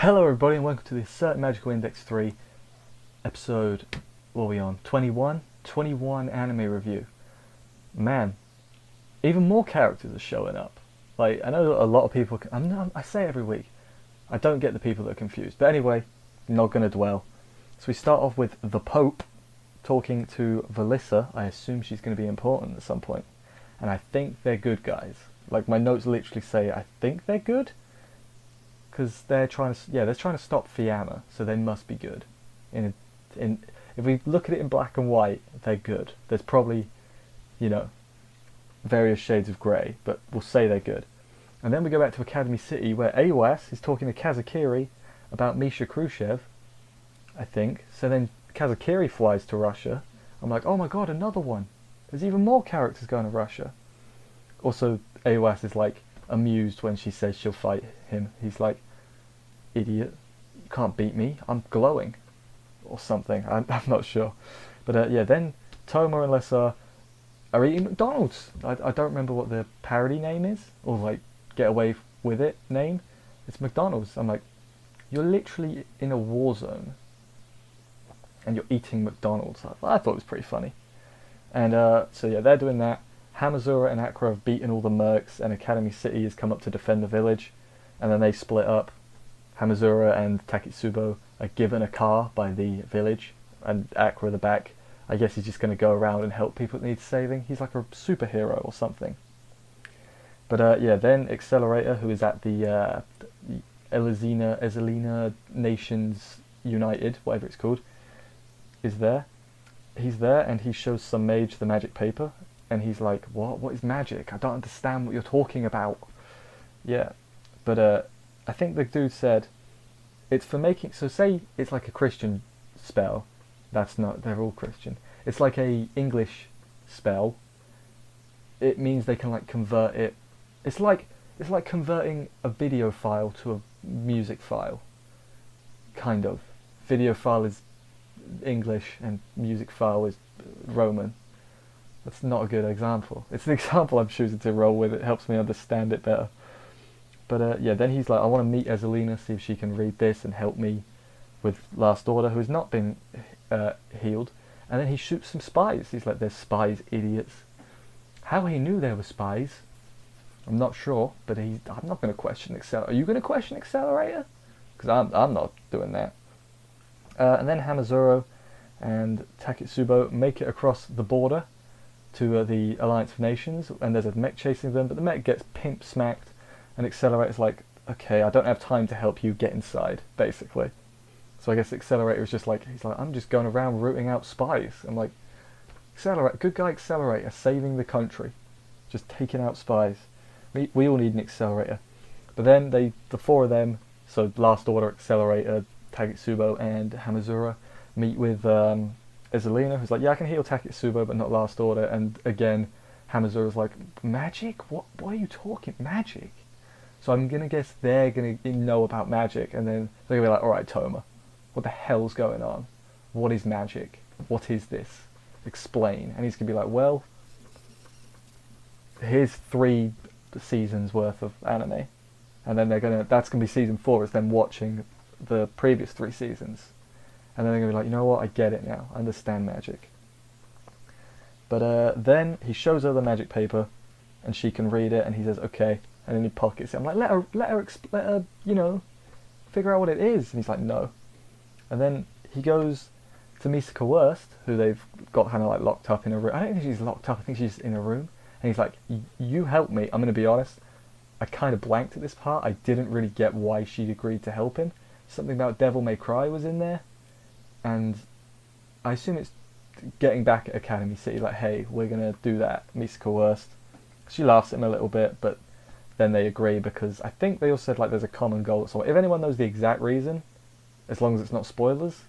Hello everybody and welcome to the Certain Magical Index 3 episode, what are we on, 21? 21 anime review. Man, even more characters are showing up. Like, I know a lot of people, I say it every week, I don't get the people that are confused. But anyway, not going to dwell. So we start off with the Pope talking to Velissa. I assume she's going to be important at some point. And I think they're good guys. Like, my notes literally say, I think they're good. Because they're trying to stop Fiamma, so they must be good. If we look at it in black and white, they're good. There's probably, various shades of grey, but we'll say they're good. And then we go back to Academy City, where Awas is talking to Kazakiri about Misha Khrushchev, I think. So then Kazakiri flies to Russia. I'm like, oh my god, another one. There's even more characters going to Russia. Also, Awas is like amused when she says she'll fight him. He's like, idiot, you can't beat me, I'm glowing, or something. I'm not sure, but then Toma and Lessa are eating McDonald's. I don't remember what the parody name is, or like get away with it name. It's McDonald's. I'm like, you're literally in a war zone and you're eating McDonald's. I thought it was pretty funny. And they're doing that. Hamazura and Aqua have beaten all the mercs, and Academy City has come up to defend the village, and then they split up. Hamazura and Takitsubo are given a car by the village, and Aqua at the back, I guess he's just going to go around and help people that need saving. He's like a superhero or something. But then Accelerator, who is at the Ezelina Nations United, whatever it's called, is there. He's there, and he shows some mage the magic paper, and he's like, what is magic? I don't understand what you're talking about. Yeah, but I think the dude said it's for making, so say it's like a Christian spell. That's not, they're all Christian. It's like a English spell. It means they can like convert it. It's like converting a video file to a music file. Kind of. Video file is English and music file is Roman. That's not a good example. It's an example I'm choosing to roll with. It helps me understand it better. But then he's like, I want to meet Ezelina, see if she can read this and help me with Last Order, who has not been healed. And then he shoots some spies. He's like, there's spies, idiots. How he knew there were spies, I'm not sure, but I'm not going to question Accelerator. Are you going to question Accelerator? Because I'm not doing that. And then Hamazuro and Takitsubo make it across the border to the Alliance of Nations, and there's a mech chasing them, but the mech gets pimp smacked, and Accelerator's like, okay, I don't have time to help you, get inside, basically. So I guess Accelerator is just like, he's like, I'm just going around rooting out spies. I'm like, Accelerator, good guy Accelerator, saving the country, just taking out spies. We all need an Accelerator. But then the four of them, so Last Order, Accelerator, Takitsubo, and Hamazura, meet with Ezelina, who's like, yeah, I can heal Takitsubo, but not Last Order. And again, Hamazura's like, magic? What are you talking? Magic? So I'm going to guess they're going to know about magic, and then they're going to be like, alright, Toma, what the hell's going on? What is magic? What is this? Explain. And he's going to be like, well, here's 3 seasons worth of anime. And then that's going to be season 4, is them watching the previous 3 seasons. And then they're going to be like, you know what, I get it now. I understand magic. But then he shows her the magic paper, and she can read it, and he says, okay. And then he pockets it. I'm like, let her, figure out what it is. And he's like, no. And then he goes to Misa Coerced, who they've got kind of like locked up in a room. I don't think she's locked up. I think she's in a room. And he's like, you help me. I'm going to be honest. I kind of blanked at this part. I didn't really get why she agreed to help him. Something about Devil May Cry was in there. And I assume it's getting back at Academy City, like, hey, we're going to do that. Misa Coerced. She laughs at him a little bit, but then they agree because I think they all said like there's a common goal. So if anyone knows the exact reason, as long as it's not spoilers,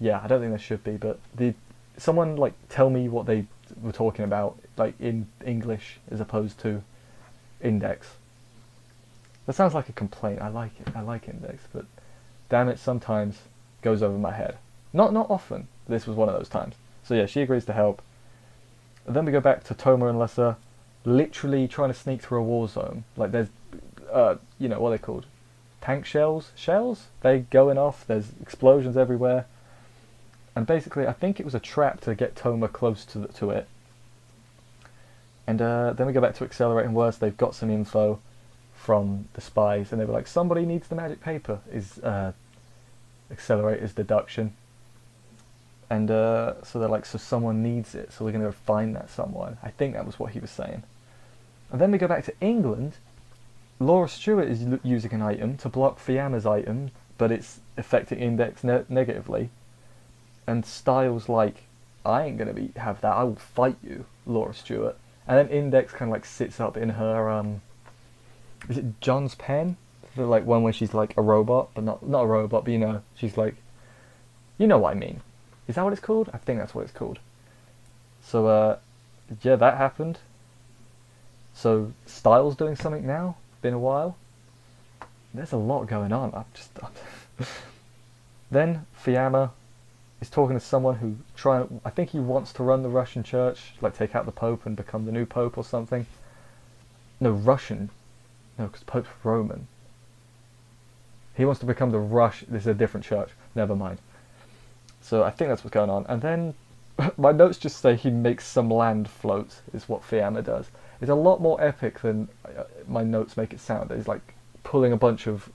yeah, I don't think there should be, but someone like tell me what they were talking about, like in English as opposed to Index. That sounds like a complaint. I like it. I like Index, but damn it, sometimes goes over my head. Not often. This was one of those times. So yeah, she agrees to help. And then we go back to Toma and Lessa, literally trying to sneak through a war zone. Like there's, what are they called? tank shells. They going off. There's explosions everywhere. And basically, I think it was a trap to get Toma close to it. And then we go back to Accelerating Worse. They've got some info from the spies, and they were like, somebody needs the magic paper, is Accelerator's deduction. And so they're like, so someone needs it, so we're going to go find that someone. I think that was what he was saying. And then we go back to England. Laura Stewart is using an item to block Fiamma's item, but it's affecting Index negatively. And Styles like, I ain't going to have that, I will fight you, Laura Stewart. And then Index kind of like sits up in her, is it John's pen? The like one where she's like a robot, but not a robot, but you know, she's like, you know what I mean. Is that what it's called? I think that's what it's called. So, yeah, that happened. So, Styles doing something now? Been a while. There's a lot going on. Then, Fiamma is talking to someone who I think he wants to run the Russian church, like take out the Pope and become the new Pope or something. No, Russian. No, because Pope's Roman. He wants to become this is a different church. Never mind. So I think that's what's going on. And then my notes just say he makes some land float, is what Fiamma does. It's a lot more epic than my notes make it sound. It's like pulling a bunch of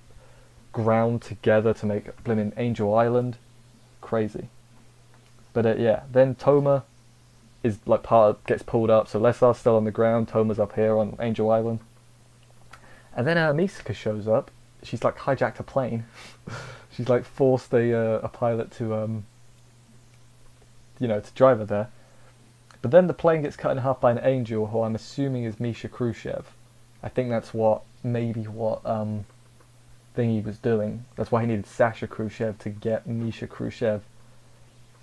ground together to make blimmin' Angel Island. Crazy. But yeah, then Toma is like gets pulled up, so Lessar's still on the ground, Toma's up here on Angel Island. And then Misaka shows up. She's like hijacked a plane. She's like forced a pilot to to drive her there. But then the plane gets cut in half by an angel, who I'm assuming is Misha Khrushchev. I think that's what thing he was doing. That's why he needed Sasha Khrushchev to get Misha Khrushchev.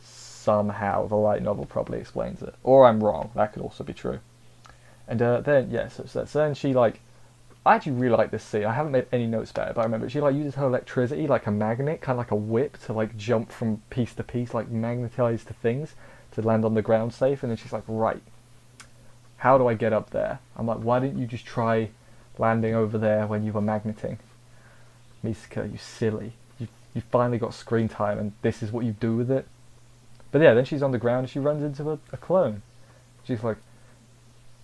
Somehow the light novel probably explains it, or I'm wrong. That could also be true. And then so then she like, I actually really like this scene. I haven't made any notes about it, but I remember she like uses her electricity like a magnet, kind of like a whip, to like jump from piece to piece, like magnetized to things, to land on the ground safe. And then she's like, right, how do I get up there? I'm like, why didn't you just try landing over there when you were magneting? Misaka, you silly. You finally got screen time, and this is what you do with it. But yeah, then she's on the ground and she runs into a clone. She's like,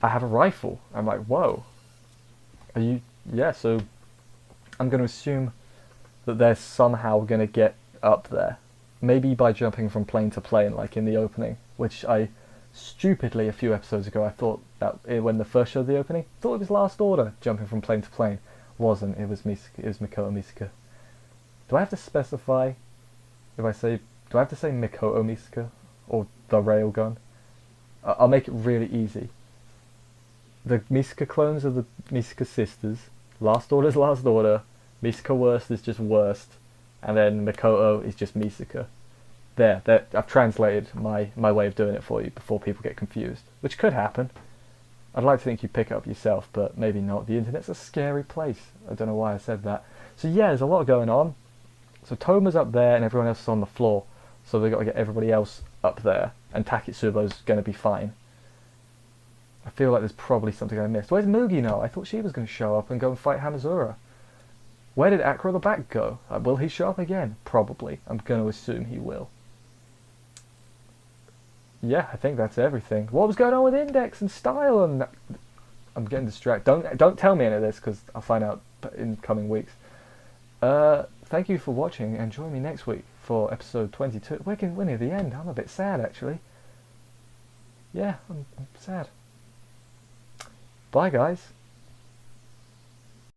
I have a rifle. I'm like, whoa. Are you? Yeah, so I'm going to assume that they're somehow going to get up there. Maybe by jumping from plane to plane, like in the opening, which I stupidly, a few episodes ago, I thought that when the first showed the opening, thought it was Last Order jumping from plane to plane. Wasn't. It was Misaka. It was Mikoto Misaka. Do I have to specify if I say? Do I have to say Mikoto Misaka or the Railgun? I'll make it really easy. The Misaka clones are the Misaka sisters. Last Order's Last Order. Misaka Worst is just Worst. And then Mikoto is just Misaka. There, I've translated my way of doing it for you before people get confused. Which could happen. I'd like to think you pick it up yourself, but maybe not. The internet's a scary place. I don't know why I said that. So yeah, there's a lot going on. So Toma's up there and everyone else is on the floor. So they've got to get everybody else up there. And Taketsubo's going to be fine. I feel like there's probably something I missed. Where's Mugi now? I thought she was going to show up and go and fight Hamazura. Where did Akira the Bat go? Will he show up again? Probably. I'm going to assume he will. Yeah, I think that's everything. What was going on with Index and Style? And I'm getting distracted. Don't tell me any of this, because I'll find out in coming weeks. Thank you for watching, and join me next week for episode 22. We're near the end. I'm a bit sad, actually. Yeah, I'm sad. Bye, guys.